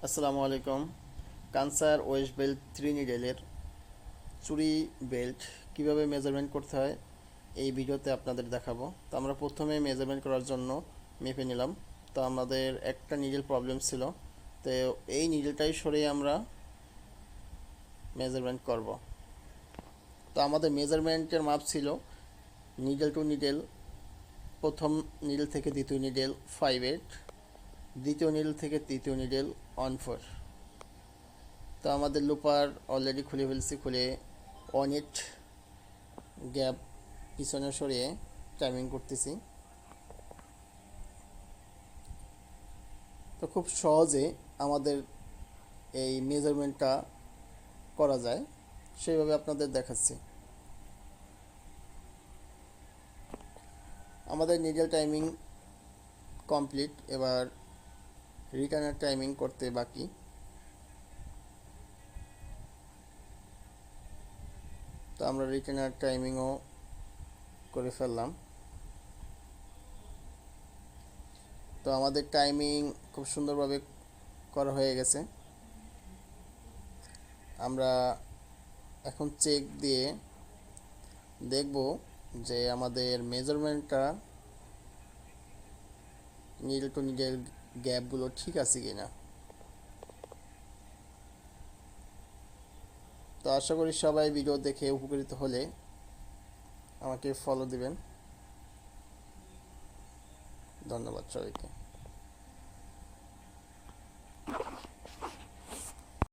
আসসালামু আলাইকুম। কানসার West belt 3 নিডেলের চুরি বেল্ট কিভাবে মেজারমেন্ট করতে হয় এই ভিডিওতে আপনাদের দেখাবো। তো আমরা প্রথমে মেজারমেন্ট করার জন্য মেপে নিলাম। তো আমাদের একটা নিডেল প্রবলেম ছিল, তো এই নিডেলটাই সরিয়ে আমরা মেজারমেন্ট করব। তো আমাদের মেজারমেন্টের মাপ ছিল নিডেল টু নিডেল, প্রথম নিডেল থেকে দ্বিতীয় নিডেল 5/8, দ্বিতীয় নিডেল থেকে তৃতীয় নিডেল 1/4। তো আমাদের লুপার অলরেডি খুলে ফেলছি, খুলে 1/8 গ্যাপ পিছনে সরিয়ে টাইমিং করতেছি। তো খুব সহজে আমাদের এই মেজারমেন্টটা করা যায়, সেইভাবে আপনাদের দেখাচ্ছি। আমাদের নিডেল টাইমিং কমপ্লিট, এবার রিটার্নের টাইমিং করতে বাকি। তো আমরা রিটার্নের টাইমিংও করে ফেললাম। তো আমাদের টাইমিং খুব সুন্দরভাবে করা হয়ে গেছে। আমরা এখন চেক দিয়ে দেখব যে আমাদের মেজারমেন্টটা নিডেল টু নিডেল গ্যাপগুলো ঠিক আছে কিনা। তো আশা করি সবাই ভিডিও দেখে উপকৃত হলে আমাকে ফলো দিবেন। ধন্যবাদ সবাইকে।